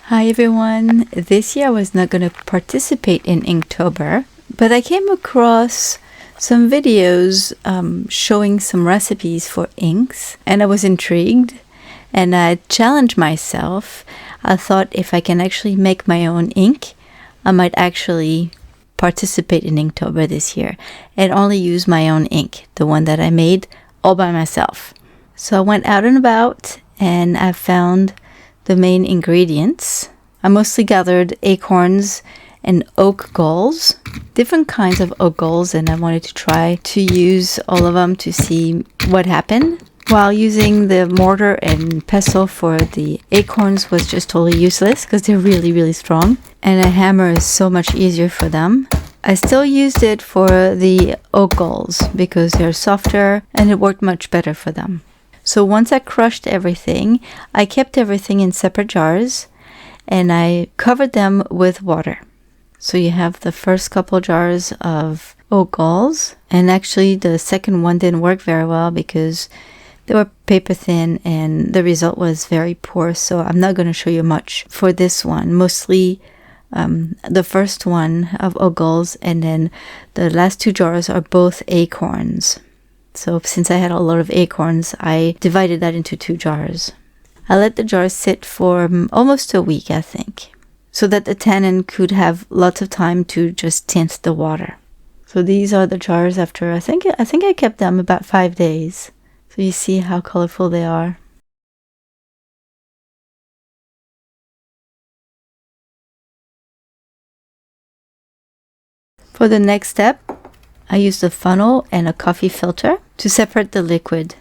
Hi everyone! This year I was not going to participate in Inktober, but I came across some videos showing some recipes for inks, and I was intrigued and I challenged myself. I thought if I can actually make my own ink, I might actually participate in Inktober this year and only use my own ink, the one that I made all by myself. So I went out and about and I found the main ingredients. I mostly gathered acorns and oak galls, different kinds of oak galls, and I wanted to try to use all of them to see what happened. While using the mortar and pestle for the acorns was just totally useless because they're really, really strong, and a hammer is so much easier for them. I still used it for the oak galls because they're softer and it worked much better for them. So once I crushed everything, I kept everything in separate jars and I covered them with water. So you have the first couple jars of oak galls, and actually the second one didn't work very well because they were paper thin and the result was very poor. So I'm not going to show you much for this one. Mostly the first one of oak galls, and then the last two jars are both acorns. So since I had a lot of acorns, I divided that into two jars. I let the jars sit for almost a week, I think, so that the tannin could have lots of time to just tint the water. So these are the jars after, I think I kept them about 5 days. So you see how colorful they are. For the next step, I used a funnel and a coffee filter to separate the liquid.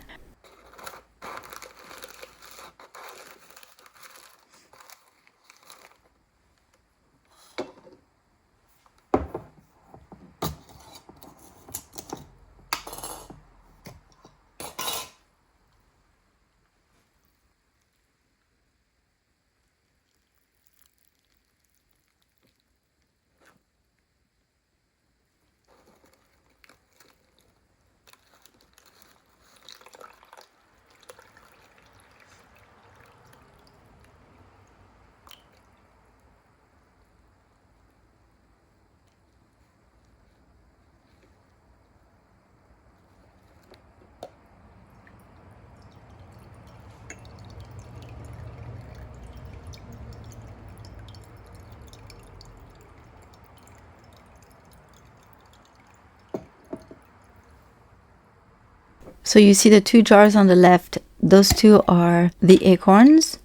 So you see the two jars on the left, those two are the acorns.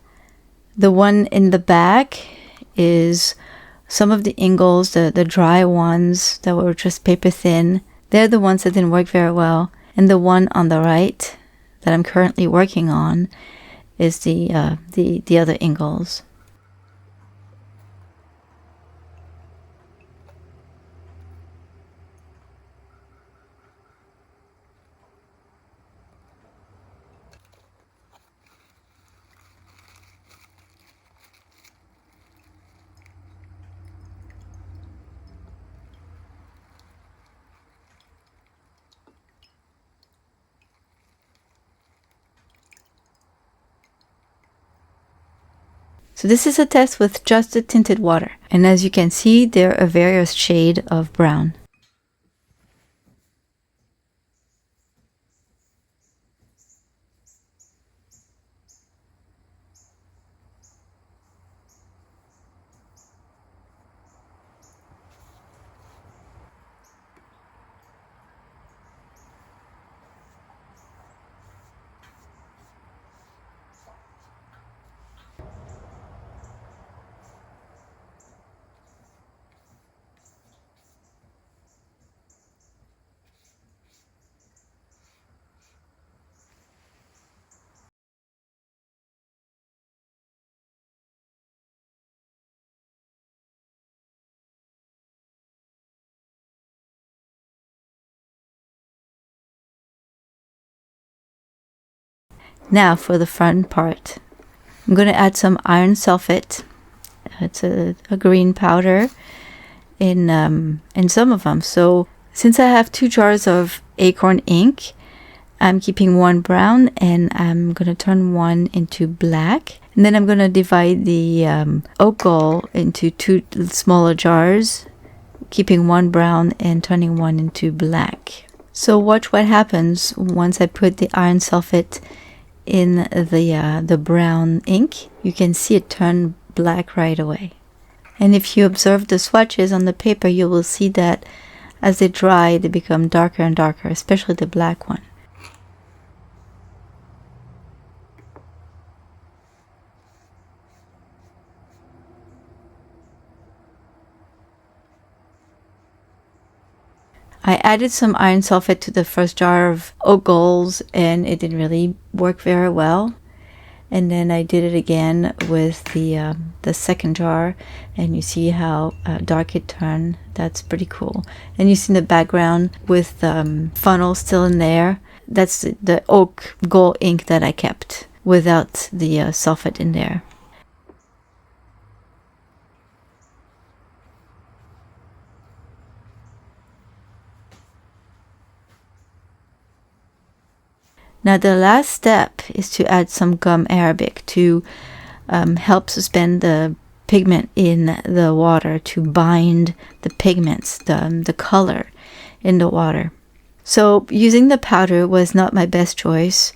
The one in the back is some of the ingalls, the dry ones that were just paper thin. They're the ones that didn't work very well. And the one on the right that I'm currently working on is the other ingalls. So this is a test with just the tinted water. And as you can see, they're a various shade of brown. Now for the front part. I'm going to add some iron sulfate. It's a green powder in some of them. So since I have 2 jars of acorn ink, I'm keeping one brown and I'm going to turn one into black. And then I'm going to divide the oak gall into 2 smaller jars, keeping one brown and turning one into black. So watch what happens once I put the iron sulfate in the brown ink. You can see it turn black right away. And if you observe the swatches on the paper, you will see that as they dry, they become darker and darker, especially the black one. I added some iron sulfate to the first jar of oak galls and it didn't really work very well. And then I did it again with the second jar, and you see how dark it turned. That's pretty cool. And you see in the background with funnel still in there. That's the oak gall ink that I kept without the sulfate in there. Now the last step is to add some gum arabic to help suspend the pigment in the water, to bind the pigments, the color in the water. So using the powder was not my best choice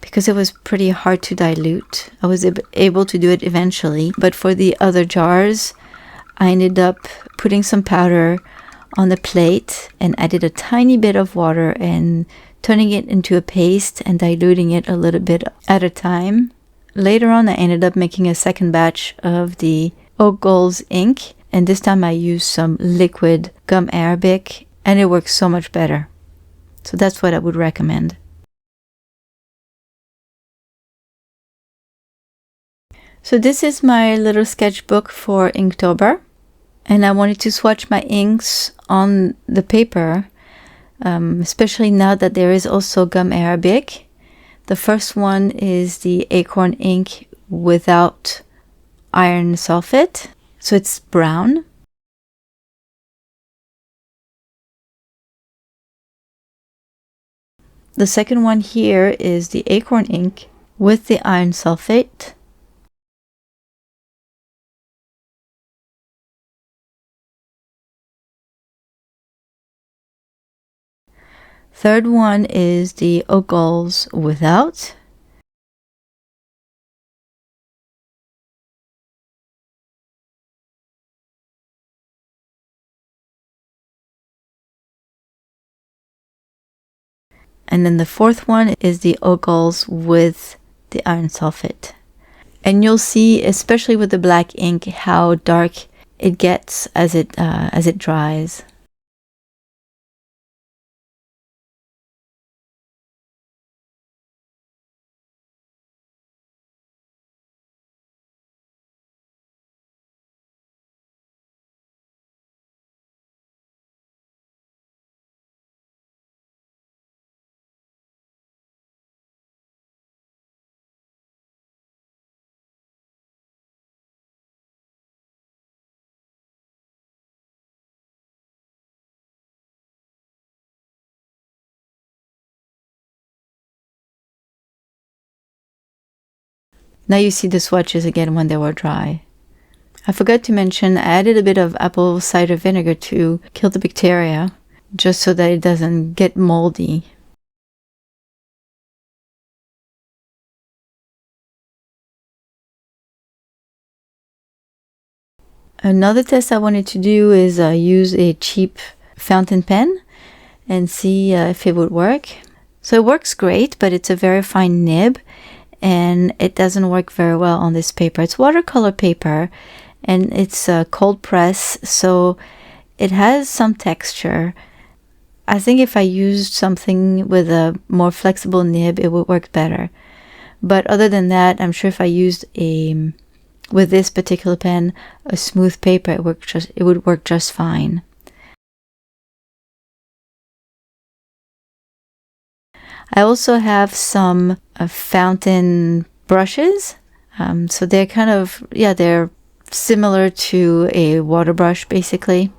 because it was pretty hard to dilute. I was able to do it eventually, but for the other jars, I ended up putting some powder on the plate and added a tiny bit of water and turning it into a paste and diluting it a little bit at a time. Later on, I ended up making a second batch of the oak galls ink, and this time I used some liquid gum arabic, and it works so much better. So that's what I would recommend. So this is my little sketchbook for Inktober, and I wanted to swatch my inks on the paper, especially now that there is also gum arabic. The first one is the acorn ink without iron sulfate, so it's brown. The second one here is the acorn ink with the iron sulfate. Third one is the oak galls without. And then the fourth one is the oak galls with the iron sulfate. And you'll see, especially with the black ink, how dark it gets as it dries. Now you see the swatches again when they were dry. I forgot to mention I added a bit of apple cider vinegar to kill the bacteria, just so that it doesn't get moldy. Another test I wanted to do is use a cheap fountain pen and see if it would work. So it works great, but it's a very fine nib and it doesn't work very well on this paper. It's watercolor paper and it's cold press, so it has some texture. I think if I used something with a more flexible nib, it would work better. But other than that, I'm sure if I used with this particular pen, a smooth paper, it would work just fine. I also have some fountain brushes. So they're kind of, they're similar to a water brush basically.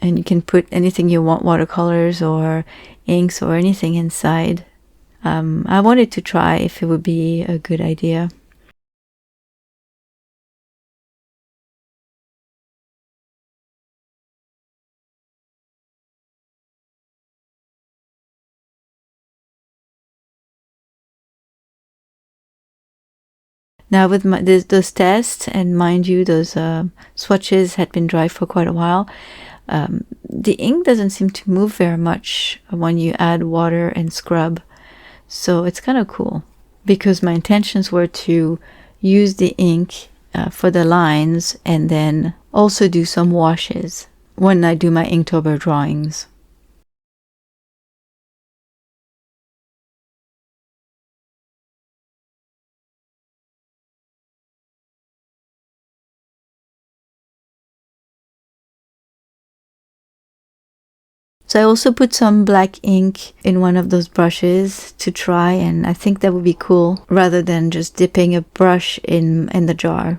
And you can put anything you want, watercolors or inks or anything inside. I wanted to try if it would be a good idea. Now with those tests, and mind you, those swatches had been dry for quite a while, the ink doesn't seem to move very much when you add water and scrub. So it's kind of cool, because my intentions were to use the ink for the lines and then also do some washes when I do my Inktober drawings. So I also put some black ink in one of those brushes to try, and I think that would be cool rather than just dipping a brush in the jar.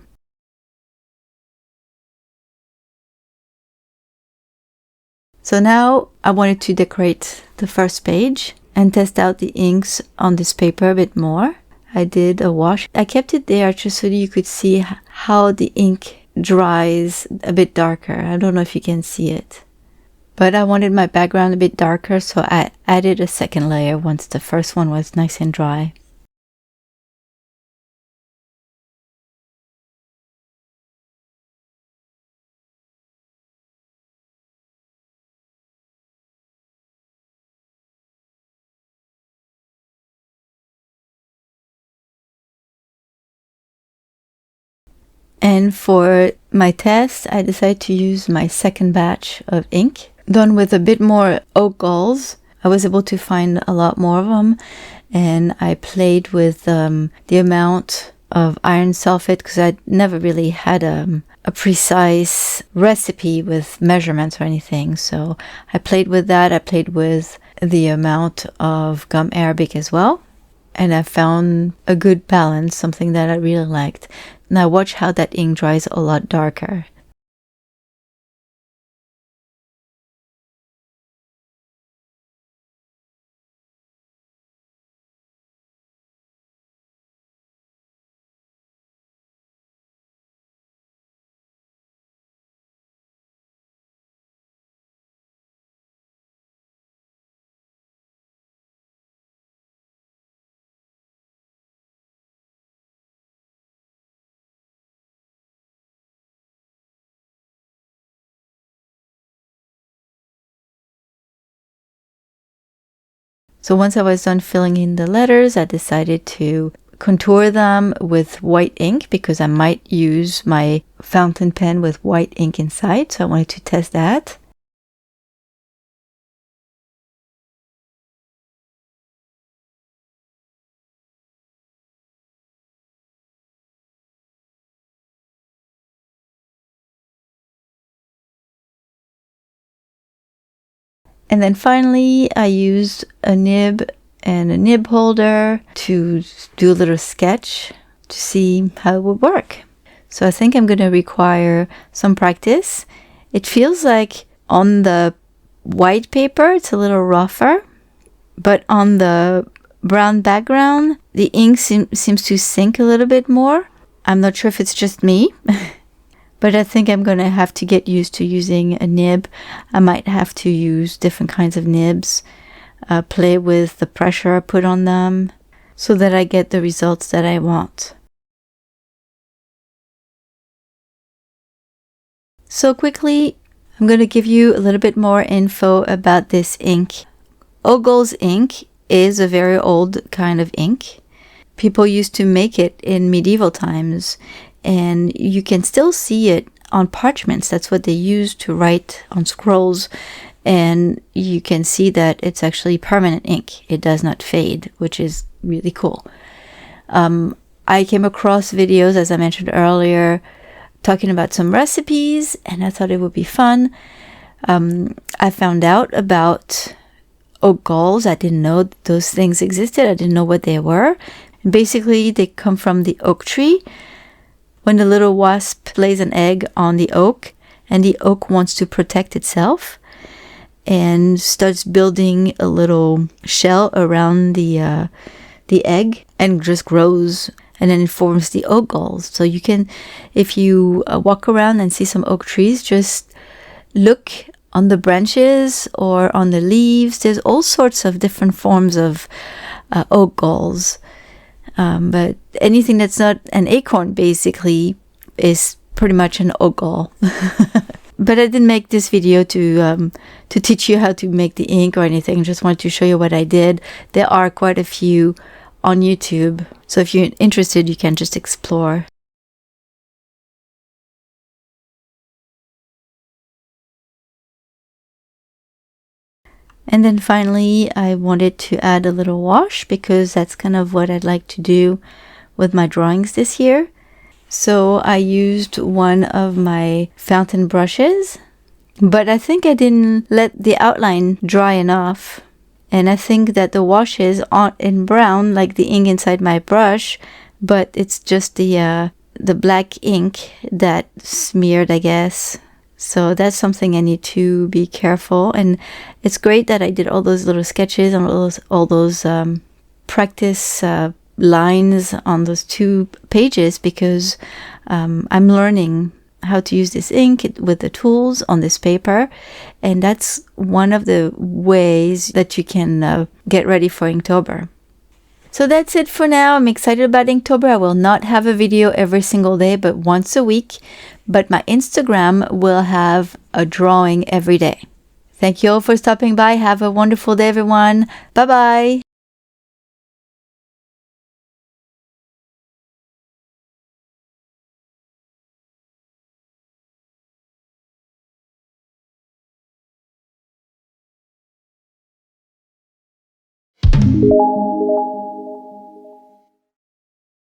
So now I wanted to decorate the first page and test out the inks on this paper a bit more. I did a wash. I kept it there just so you could see how the ink dries a bit darker. I don't know if you can see it. But I wanted my background a bit darker, so I added a second layer once the first one was nice and dry. And for my test, I decided to use my second batch of ink, done with a bit more oak galls. I was able to find a lot more of them, and I played with the amount of iron sulfate because I'd never really had a precise recipe with measurements or anything. So I played with that. I played with the amount of gum arabic as well. And I found a good balance, something that I really liked. Now watch how that ink dries a lot darker. So once I was done filling in the letters, I decided to contour them with white ink because I might use my fountain pen with white ink inside. So I wanted to test that. And then finally, I used a nib and a nib holder to do a little sketch to see how it would work. So I think I'm going to require some practice. It feels like on the white paper, it's a little rougher, but on the brown background, the ink seems to sink a little bit more. I'm not sure if it's just me. But I think I'm going to have to get used to using a nib. I might have to use different kinds of nibs, play with the pressure I put on them so that I get the results that I want. So quickly, I'm going to give you a little bit more info about this ink. Ogle's ink is a very old kind of ink. People used to make it in medieval times. And you can still see it on parchments. That's what they used to write on scrolls. And you can see that it's actually permanent ink. It does not fade, which is really cool. I came across videos, as I mentioned earlier, talking about some recipes, and I thought it would be fun. I found out about oak galls. I didn't know those things existed. I didn't know what they were. And basically, they come from the oak tree. When the little wasp lays an egg on the oak, and the oak wants to protect itself, and starts building a little shell around the egg and just grows, and then it forms the oak galls. So you can, if you walk around and see some oak trees, just look on the branches or on the leaves. There's all sorts of different forms of oak galls, but anything that's not an acorn basically is pretty much an oak gall. But I didn't make this video to teach you how to make the ink or anything. I just wanted to show you what I did. There are quite a few on YouTube, so if you're interested, you can just explore. And then finally, I wanted to add a little wash because that's kind of what I'd like to do with my drawings this year. So I used one of my fountain brushes, but I think I didn't let the outline dry enough. And I think that the washes aren't in brown like the ink inside my brush, but it's just the black ink that smeared, I guess. So that's something I need to be careful. And it's great that I did all those little sketches and all those practice lines on those 2 pages, because I'm learning how to use this ink with the tools on this paper, and that's one of the ways that you can get ready for Inktober. So that's it for now. I'm excited about Inktober. I will not have a video every single day, but once a week. But my Instagram will have a drawing every day. Thank you all for stopping by. Have a wonderful day, everyone. Bye-bye.